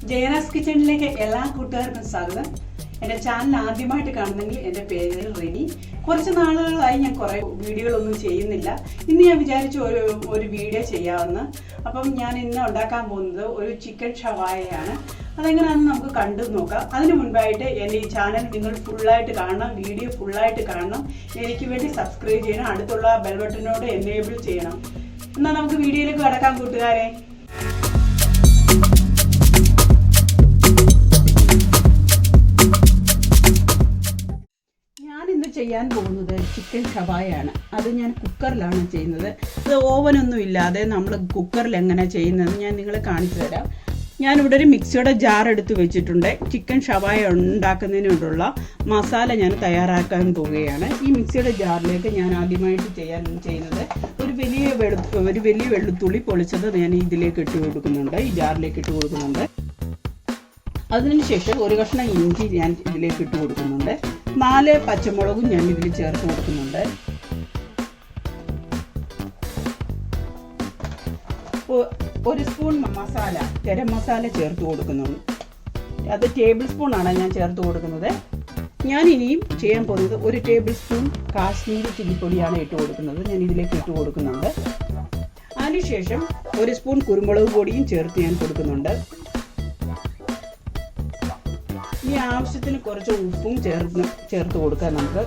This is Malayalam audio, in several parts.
ജയനാസ് കിച്ചണിലേക്ക് എല്ലാ കൂട്ടുകാർക്കും സ്വാഗതം. എൻ്റെ ചാനൽ ആദ്യമായിട്ട് കാണുന്നെങ്കിൽ എൻ്റെ പേര് റിനി. കുറച്ച് നാളുകളായി ഞാൻ കുറേ വീഡിയോകളൊന്നും ചെയ്യുന്നില്ല. ഇന്ന് ഞാൻ വിചാരിച്ചു ഒരു വീഡിയോ ചെയ്യാമെന്ന്. അപ്പം ഞാൻ ഇന്ന് ഉണ്ടാക്കാൻ പോകുന്നത് ഒരു ചിക്കൻ ഷവായയാണ്. അതെങ്ങനെയാണെന്ന് നമുക്ക് കണ്ടു നോക്കാം. അതിന് മുൻപായിട്ട് എൻ്റെ ഈ ചാനൽ നിങ്ങൾ ഫുള്ളായിട്ട് കാണണം, വീഡിയോ ഫുള്ളായിട്ട് കാണണം. എനിക്ക് വേണ്ടി സബ്സ്ക്രൈബ് ചെയ്യണം, അടുത്തുള്ള ബെൽ ബട്ടനോട് എനേബിൾ ചെയ്യണം. എന്നാൽ നമുക്ക് വീഡിയോയിലേക്ക് കടക്കാം കൂട്ടുകാരെ. ചെയ്യാൻ പോകുന്നത് ചിക്കൻ ഷവായാണ്. അത് ഞാൻ കുക്കറിലാണ് ചെയ്യുന്നത്. അത് ഓവനൊന്നും ഇല്ലാതെ നമ്മൾ കുക്കറിൽ എങ്ങനെ ചെയ്യുന്നതെന്ന് ഞാൻ നിങ്ങളെ കാണിച്ചു തരാം. ഞാനിവിടെ ഒരു മിക്സിയുടെ ജാർ എടുത്ത് വെച്ചിട്ടുണ്ട്. ചിക്കൻ ഷവായ ഉണ്ടാക്കുന്നതിനുള്ള മസാല ഞാൻ തയ്യാറാക്കാൻ പോവുകയാണ്. ഈ മിക്സിയുടെ ജാറിലേക്ക് ഞാൻ ആദ്യമായിട്ട് ചെയ്യുന്നത് ഒരു വലിയ വെളുത്തുള്ളി പൊളിച്ചത് ഞാൻ ഇതിലേക്ക് ഇട്ട് കൊടുക്കുന്നുണ്ട്, ഈ ജാറിലേക്ക് ഇട്ട് കൊടുക്കുന്നുണ്ട്. അതിനുശേഷം ഒരു കഷ്ണം ഇഞ്ചി ഞാൻ ഇതിലേക്ക് ഇട്ട് കൊടുക്കുന്നുണ്ട്. 4 പച്ചമുളകും ഞാൻ ഇതിൽ ചേർത്ത് കൊടുക്കുന്നുണ്ട്. ഒരു സ്പൂൺ മസാല, ഗരം മസാല ചേർത്ത് കൊടുക്കുന്നുണ്ട്. അത് ടേബിൾ സ്പൂൺ ആണ് ഞാൻ ചേർത്ത് കൊടുക്കുന്നത്. ഞാൻ ഇനിയും ചെയ്യാൻ പോകുന്നത് 1 ടേബിൾ സ്പൂൺ കാശ്മീരി ചില്ലിപ്പൊടിയാണ് ഇട്ട് കൊടുക്കുന്നത്. ഞാൻ ഇതിലേക്ക് ഇട്ട് കൊടുക്കുന്നുണ്ട്. അതിനുശേഷം 1 സ്പൂൺ കുരുമുളക് പൊടിയും ചേർത്ത് ഞാൻ കൊടുക്കുന്നുണ്ട്. ഈ ആവശ്യത്തിന് കുറച്ച് ഉപ്പും ചേർത്ത് കൊടുക്കാം നമുക്ക്.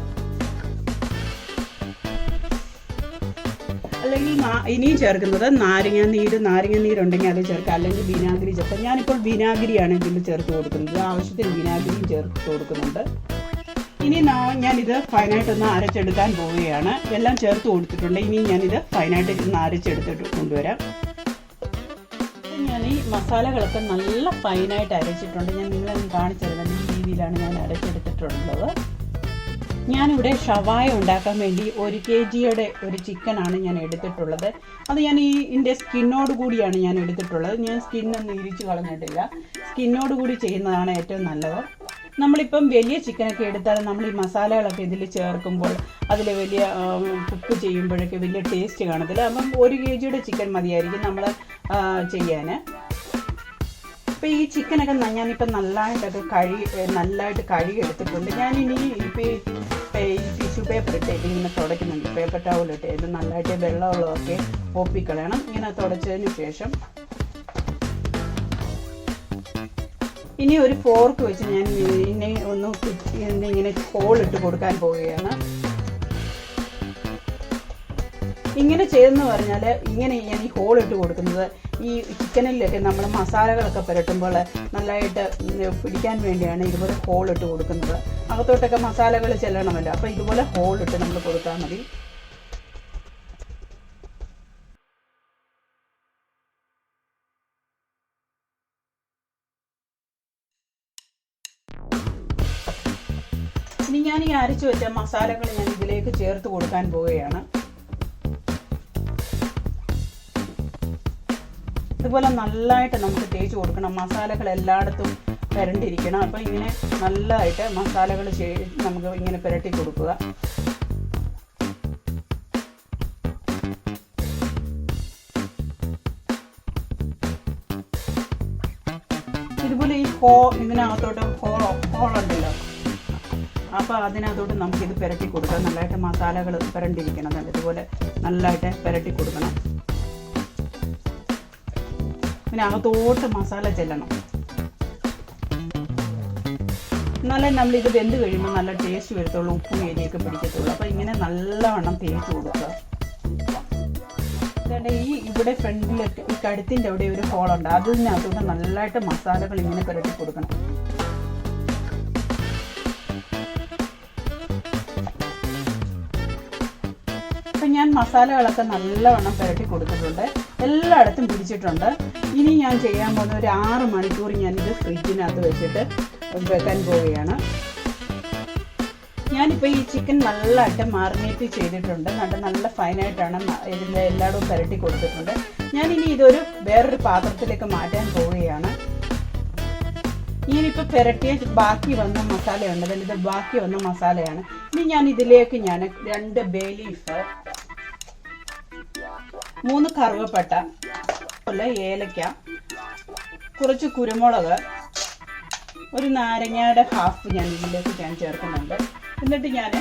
അല്ലെങ്കിൽ ഇനിയും ചേർക്കുന്നത് നാരങ്ങ നീരുണ്ടെങ്കിൽ അത് ചേർക്കാം, അല്ലെങ്കിൽ വിനാഗിരി ചേർക്കാം. ഞാനിപ്പോൾ വിനാഗിരിയാണ് ഇതിൽ ചേർത്ത് കൊടുക്കുന്നത്. ആവശ്യത്തിന് വിനാഗിരിയും ചേർത്ത് കൊടുക്കുന്നുണ്ട്. ഇനി ഞാനിത് ഫൈനായിട്ടൊന്ന് അരച്ചെടുക്കാൻ പോവുകയാണ്. എല്ലാം ചേർത്ത് കൊടുത്തിട്ടുണ്ട്. ഇനി ഞാനിത് ഫൈനായിട്ട് ഒന്ന് അരച്ചെടുത്തിട്ട് കൊണ്ടുവരാം. ഞാൻ ഈ മസാലകളൊക്കെ നല്ല ഫൈനായിട്ട് അരച്ചിട്ടുണ്ട്. ഞാൻ നിങ്ങളെ കാണിച്ചു തരുന്നത് ഈ രീതിയിലാണ് ഞാൻ അരച്ചെടുത്തിട്ടുള്ളത്. ഞാനിവിടെ ഷവായ ഉണ്ടാക്കാൻ വേണ്ടി 1 kgയുടെ ഒരു ചിക്കനാണ് ഞാൻ എടുത്തിട്ടുള്ളത്. അത് ഞാൻ ഇതിൻ്റെ സ്കിന്നോട് കൂടിയാണ് ഞാൻ എടുത്തിട്ടുള്ളത്. ഞാൻ സ്കിന്നൊന്നും ഇരിച്ചു കളഞ്ഞിട്ടില്ല. സ്കിന്നോട് കൂടി ചെയ്യുന്നതാണ് ഏറ്റവും നല്ലത്. നമ്മളിപ്പം വലിയ ചിക്കനൊക്കെ എടുത്താൽ നമ്മൾ ഈ മസാലകളൊക്കെ ഇതിൽ ചേർക്കുമ്പോൾ അതിൽ വലിയ കുക്ക് ചെയ്യുമ്പോഴൊക്കെ വലിയ ടേസ്റ്റ് കാണത്തില്ല. അപ്പം 1 kgയുടെ ചിക്കൻ മതിയായിരിക്കും നമ്മൾ ചെയ്യാൻ. അപ്പോൾ ഈ ചിക്കനൊക്കെ ഞാനിപ്പോൾ നല്ലതായിട്ട് കഴുകി എടുത്തിട്ടുണ്ട്. ഞാനിനി ഇപ്പോൾ ഈ ടിഷ്യൂ പേപ്പർ ഇട്ട് ഇങ്ങനെ തുടയ്ക്കുന്നുണ്ട്. പേപ്പർ ടവലിട്ട് ഇത് നല്ലതായിട്ട് വെള്ളമുള്ളതൊക്കെ ഒപ്പിക്കളയണം. ഇങ്ങനെ തുടച്ചതിന് ശേഷം ഇനി ഒരു ഫോർക്ക് വെച്ച് ഞാൻ ഇങ്ങനെ ഹോളിട്ട് കൊടുക്കാൻ പോവുകയാണ്. ഇങ്ങനെ ചെയ്തെന്ന് പറഞ്ഞാൽ ഇങ്ങനെ ഞാൻ ഈ ഹോളിട്ട് കൊടുക്കുന്നത് ഈ ചിക്കനിലൊക്കെ നമ്മൾ മസാലകളൊക്കെ പുരട്ടുമ്പോൾ നല്ലതായിട്ട് പിടിക്കാൻ വേണ്ടിയാണ് ഇതുപോലെ ഹോളിട്ട് കൊടുക്കുന്നത്. അകത്തോട്ടൊക്കെ മസാലകൾ ചെല്ലണമല്ലോ. അപ്പോൾ ഇതുപോലെ ഹോളിട്ട് നമ്മൾ കൊടുത്താൽ മതി. ഇനി ഞാൻ ഈ അരച്ചു വെച്ച മസാലകൾ ഞാൻ ഇതിലേക്ക് ചേർത്ത് കൊടുക്കാൻ പോവുകയാണ്. ഇതുപോലെ നല്ലതായിട്ട് നമുക്ക് തേച്ച് കൊടുക്കണം. മസാലകൾ എല്ലായിടത്തും പുരണ്ടിരിക്കണം. അപ്പോൾ ഇങ്ങനെ നല്ലതായിട്ട് മസാലകൾ നമുക്ക് ഇങ്ങനെ പുരട്ടി കൊടുക്കുക. ഇതുപോലെ ഈ ഇതിനകത്തോട്ട് ഹോളുണ്ടല്ലോ, അപ്പോൾ അതിനകത്തോട്ട് നമുക്കിത് പുരട്ടി കൊടുക്കാം. നല്ലതായിട്ട് മസാലകൾ പുരണ്ടിരിക്കണം. ഇതുപോലെ നല്ലതായിട്ട് പുരട്ടി കൊടുക്കണം. പിന്നെ അകത്തോട്ട് മസാല ചെല്ലണം. എന്നാലേ നമ്മളിത് വെന്ത് കഴിയുമ്പോൾ നല്ല ടേസ്റ്റ് വരത്തുള്ളൂ, ഉപ്പും എരിയൊക്കെ പിടിക്കത്തുള്ളൂ. അപ്പോൾ ഇങ്ങനെ നല്ലവണ്ണം തേച്ച് കൊടുക്കുക. ഇവിടെ ഫ്രണ്ടിലൊക്കെ ഈ കഴുത്തിൻ്റെ അവിടെ ഒരു ഹോളുണ്ട്. അതിനകത്തോട്ട് നല്ലതായിട്ട് മസാലകൾ ഇങ്ങനെ പുരട്ടി കൊടുക്കണം. അപ്പം ഞാൻ മസാലകളൊക്കെ നല്ലവണ്ണം പുരട്ടി കൊടുത്തിട്ടുണ്ട്. എല്ലായിടത്തും പിടിച്ചിട്ടുണ്ട്. ഇനി ഞാൻ ചെയ്യാൻ പോകുന്ന ഒരു 6 മണിക്കൂർ ഞാനിത് ഫ്രിഡ്ജിനകത്ത് വെച്ചിട്ട് വെക്കാൻ പോവുകയാണ്. ഞാനിപ്പോൾ ഈ ചിക്കൻ നല്ലതായിട്ട് മാറിനേറ്റ് ചെയ്തിട്ടുണ്ട്. നല്ല ഫൈനായിട്ടാണ് ഇതിൽ എല്ലായിടവും പുരട്ടി കൊടുത്തിട്ടുണ്ട്. ഞാനിനി ഇതൊരു വേറൊരു പാത്രത്തിലേക്ക് മാറ്റാൻ പോവുകയാണ്. ഞാനിപ്പോൾ പുരട്ടിയ ബാക്കി വന്ന മസാലയുണ്ട്. ഇത് ബാക്കി വന്ന മസാലയാണ്. ഇനി ഞാൻ ഇതിലേക്ക് 2 ബേ ലീഫ്, 3 കറുവപ്പട്ട, ഏലക്ക, കുറച്ച് കുരുമുളക്, ഒരു നാരങ്ങയുടെ ഹാഫ് ഞാൻ ഇതിലേക്ക് ചേർക്കുന്നുണ്ട്. എന്നിട്ട് ഞാൻ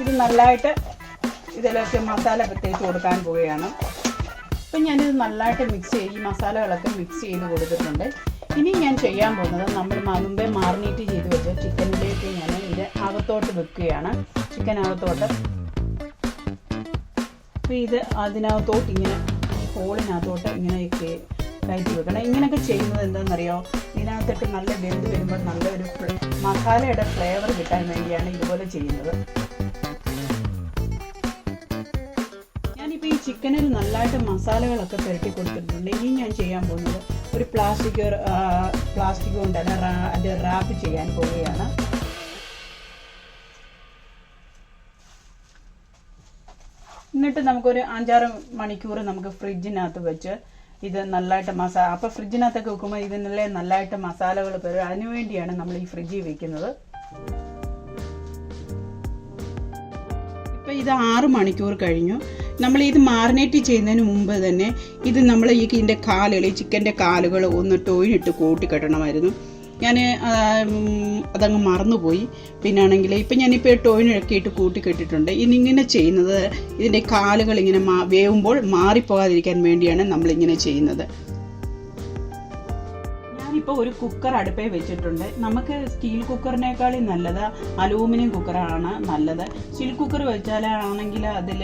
ഇത് നല്ലതായിട്ട് ഇതിലേക്ക് മസാല തേച്ച് കൊടുക്കാൻ പോവുകയാണ്. അപ്പം ഞാനിത് നല്ലതായിട്ട് ഈ മസാലകളൊക്കെ മിക്സ് ചെയ്ത് കൊടുത്തിട്ടുണ്ട്. ഇനി ഞാൻ ചെയ്യാൻ പോകുന്നത് നമ്മൾ മുമ്പേ മാറിനേറ്റ് ചെയ്ത് വെച്ച ചിക്കനിലേക്ക് ഞാൻ ഇത് അകത്തോട്ട് വെക്കുകയാണ്. ചിക്കനകത്തോട്ട് അപ്പോൾ ഇത് അതിനകത്തോട്ട് ഇങ്ങനെ ഹോളിനകത്തോട്ട് ഇങ്ങനെ കയറ്റി വെക്കണം. ഇങ്ങനെയൊക്കെ ചെയ്യുന്നത് എന്താണെന്നറിയോ, ഇതിനകത്തിട്ട് നല്ല വെന്ത് വരുമ്പോൾ നല്ലൊരു മസാലയുടെ ഫ്ലേവർ കിട്ടാൻ വേണ്ടിയാണ് ഇതുപോലെ ചെയ്യുന്നത്. ഞാനിപ്പോൾ ഈ ചിക്കനിൽ നല്ലതായിട്ട് മസാലകളൊക്കെ പുരട്ടി കൊടുത്തിട്ടുണ്ട്. ഇനി ഞാൻ ചെയ്യാൻ പോകുന്നത് ഒരു പ്ലാസ്റ്റിക് കൊണ്ട് അത് റാപ്പ് ചെയ്യാൻ പോവുകയാണ്. എന്നിട്ട് നമുക്കൊരു 5-6 മണിക്കൂർ നമുക്ക് ഫ്രിഡ്ജിനകത്ത് വെച്ച് ഇത് നല്ലതായിട്ട് അപ്പോൾ ഫ്രിഡ്ജിനകത്തൊക്കെ വെക്കുമ്പോൾ ഇതിനല്ലേ നല്ലതായിട്ട് മസാലകൾ വരും. അതിനുവേണ്ടിയാണ് നമ്മൾ ഈ ഫ്രിഡ്ജിൽ വെക്കുന്നത്. ഇപ്പം ഇത് 6 മണിക്കൂർ കഴിഞ്ഞു. നമ്മൾ ഇത് മാറിനേറ്റ് ചെയ്യുന്നതിന് മുമ്പ് തന്നെ ഇത് നമ്മൾ ഇതിൻ്റെ ചിക്കൻ്റെ കാലുകൾ ഒന്ന് ടോയിനിട്ട് കൂട്ടിക്കെട്ടണമായിരുന്നു. ഞാൻ അതങ്ങ് മറന്നുപോയി. പിന്നാണെങ്കിൽ ഇപ്പം ഞാനിപ്പോൾ ടോയിനൊക്കെ ഇട്ട് കൂട്ടിക്കെട്ടിട്ടുണ്ട്. ഇന്നിങ്ങനെ ചെയ്യുന്നത് ഇതിൻ്റെ കാലുകൾ ഇങ്ങനെ വേവുമ്പോൾ മാറിപ്പോകാതിരിക്കാൻ വേണ്ടിയാണ് നമ്മളിങ്ങനെ ചെയ്യുന്നത്. ഞാനിപ്പോൾ ഒരു കുക്കർ അടുപ്പേ വെച്ചിട്ടുണ്ട്. നമുക്ക് സ്റ്റീൽ കുക്കറിനേക്കാളും നല്ലത് അലൂമിനിയം കുക്കറാണ് നല്ലത്. സ്റ്റീൽ കുക്കർ വെച്ചാലാണെങ്കിൽ അതിൽ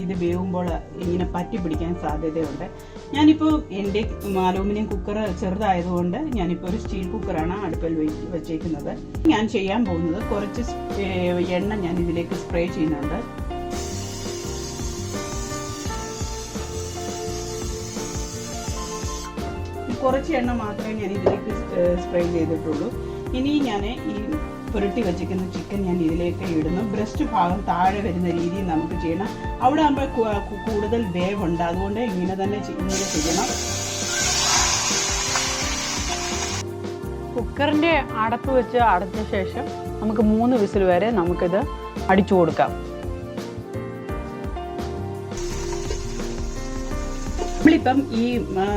ഇത് വേവുമ്പോൾ ഇങ്ങനെ പറ്റി പിടിക്കാൻ സാധ്യതയുണ്ട്. ഞാനിപ്പോൾ എൻ്റെ അലൂമിനിയം കുക്കർ ചെറുതായതുകൊണ്ട് ഞാനിപ്പോൾ ഒരു സ്റ്റീൽ കുക്കറാണ് അടുപ്പിൽ വെച്ചേക്കുന്നത്. ഞാൻ ചെയ്യാൻ പോകുന്നത് കുറച്ച് എണ്ണ ഞാൻ ഇതിലേക്ക് സ്പ്രേ ചെയ്യുന്നുണ്ട്. കുറച്ച് എണ്ണ മാത്രമേ ഞാൻ ഇതിലേക്ക് സ്പ്രേ ചെയ്തിട്ടുള്ളൂ. ഇനി ഞാൻ ഈ പുരട്ടി വെച്ചിരിക്കുന്ന ചിക്കൻ ഞാൻ ഇതിലേക്ക് ഇടുന്നു. ബ്രസ്റ്റ് ഭാഗം താഴെ വരുന്ന രീതിയിൽ നമുക്ക് ചെയ്യണം. അവിടെ ആകുമ്പോൾ കൂടുതൽ വേവുണ്ട്, അതുകൊണ്ട് ഇങ്ങനെ ചെയ്യണം. കുക്കറിൻ്റെ അടപ്പ് വെച്ച് അടച്ച ശേഷം നമുക്ക് 3 വിസിൽ വരെ നമുക്കിത് അടിച്ചു കൊടുക്കാം. നമ്മളിപ്പം ഈ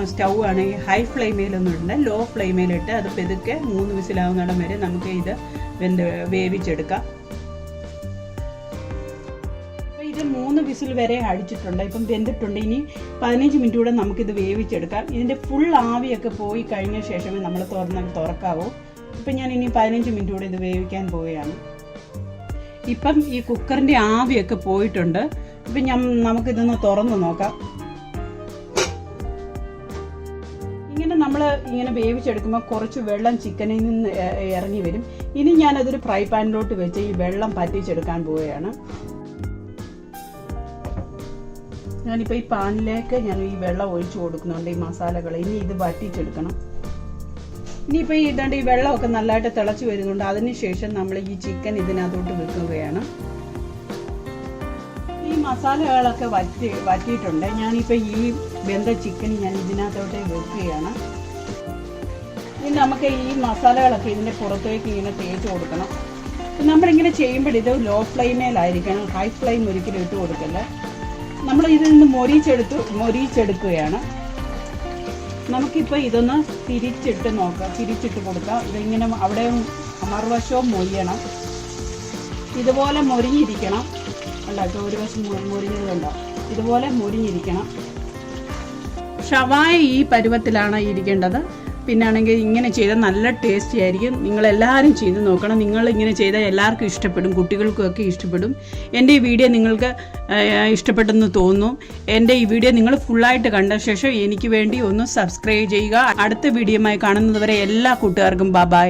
സ്റ്റൗ ആണെങ്കിൽ ഹൈ ഫ്ലെയിമിലൊന്നും ഇടണ്ട, ലോ ഫ്ലെയിമിലിട്ട് അത് പെതുക്കെ 3 വിസിലാവുന്നിടം വരെ നമുക്ക് ഇത് വേവിച്ചെടുക്കാം. അപ്പം ഇത് 3 വിസിൽ വരെ അടിച്ചിട്ടുണ്ട്. ഇപ്പം വെന്തിട്ടുണ്ട്. ഇനി 15 മിനിറ്റ് കൂടെ നമുക്കിത് വേവിച്ചെടുക്കാം. ഇതിൻ്റെ ഫുൾ ആവിയൊക്കെ പോയി കഴിഞ്ഞ ശേഷമേ നമ്മൾ തുറക്കാവൂ. ഇപ്പം ഞാൻ ഇനി 15 മിനിറ്റ് കൂടെ ഇത് വേവിക്കാൻ പോവുകയാണ്. ഇപ്പം ഈ കുക്കറിൻ്റെ ആവിയൊക്കെ പോയിട്ടുണ്ട്. ഇപ്പം നമുക്കിതൊന്ന് തുറന്ന് നോക്കാം. നമ്മൾ ഇങ്ങനെ വേവിച്ചെടുക്കുമ്പോൾ കുറച്ച് വെള്ളം ചിക്കനിൽ നിന്ന് ഇറങ്ങി വരും. ഇനി ഞാനതൊരു ഫ്രൈ പാനിലോട്ട് വെച്ച് ഈ വെള്ളം പറ്റിച്ചെടുക്കാൻ പോവുകയാണ്. ഞാനിപ്പോൾ ഈ പാനിലേക്ക് ഞാൻ ഈ വെള്ളം ഒഴിച്ചു കൊടുക്കുന്നുണ്ട്, ഈ മസാലകൾ. ഇനി ഇത് വറ്റിച്ചെടുക്കണം. ഇനിയിപ്പോൾ ഈ വെള്ളമൊക്കെ നല്ലതായിട്ട് തിളച്ച് വരുന്നുണ്ട്. അതിനുശേഷം നമ്മൾ ഈ ചിക്കൻ ഇതിനകത്തോട്ട് വെക്കുകയാണ്. ഈ മസാലകളൊക്കെ വറ്റിയിട്ടുണ്ട്. ഞാനിപ്പോൾ ഈ വെന്ത ചിക്കൻ ഞാൻ ഇതിനകത്തോട്ട് വെക്കുകയാണ്. ഇനി നമുക്ക് ഈ മസാലകളൊക്കെ ഇതിൻ്റെ പുറത്തേക്ക് ഇങ്ങനെ തേച്ച് കൊടുക്കണം. നമ്മളിങ്ങനെ ചെയ്യുമ്പോൾ ഇത് ലോ ഫ്ലെയിമേലായിരിക്കണം, ഹൈ ഫ്ലെയിം ഒരിക്കലും ഇട്ട് കൊടുക്കല്ല. നമ്മൾ ഇതിൽ നിന്ന് മൊരിച്ചെടുക്കുകയാണ്. നമുക്കിപ്പോൾ ഇതൊന്ന് തിരിച്ചിട്ട് കൊടുക്കാം. ഇതിങ്ങനെ അവിടെ മറുവശവും മൊരിയണം. ഇതുപോലെ മൊരിഞ്ഞിരിക്കണം. അല്ല, ഒരു വശം മൊരിഞ്ഞതുണ്ടോ, ഇതുപോലെ മൊരിഞ്ഞിരിക്കണം. ഷവായ ഈ പരുവത്തിലാണ് ഇരിക്കേണ്ടത്. പിന്നാണെങ്കിൽ ഇങ്ങനെ ചെയ്താൽ നല്ല ടേസ്റ്റി ആയിരിക്കും. നിങ്ങളെല്ലാവരും ചെയ്ത് നോക്കണം. നിങ്ങൾ ഇങ്ങനെ ചെയ്താൽ എല്ലാവർക്കും ഇഷ്ടപ്പെടും, കുട്ടികൾക്കൊക്കെ ഇഷ്ടപ്പെടും. എൻ്റെ ഈ വീഡിയോ നിങ്ങൾക്ക് ഇഷ്ടപ്പെട്ടെന്ന് തോന്നുന്നു. എൻ്റെ ഈ വീഡിയോ നിങ്ങൾ ഫുള്ളായിട്ട് കണ്ട ശേഷം എനിക്ക് വേണ്ടി ഒന്ന് സബ്സ്ക്രൈബ് ചെയ്യുക. അടുത്ത വീഡിയോയുമായി കാണുന്നതുവരെ എല്ലാ കൂട്ടുകാർക്കും ബൈ.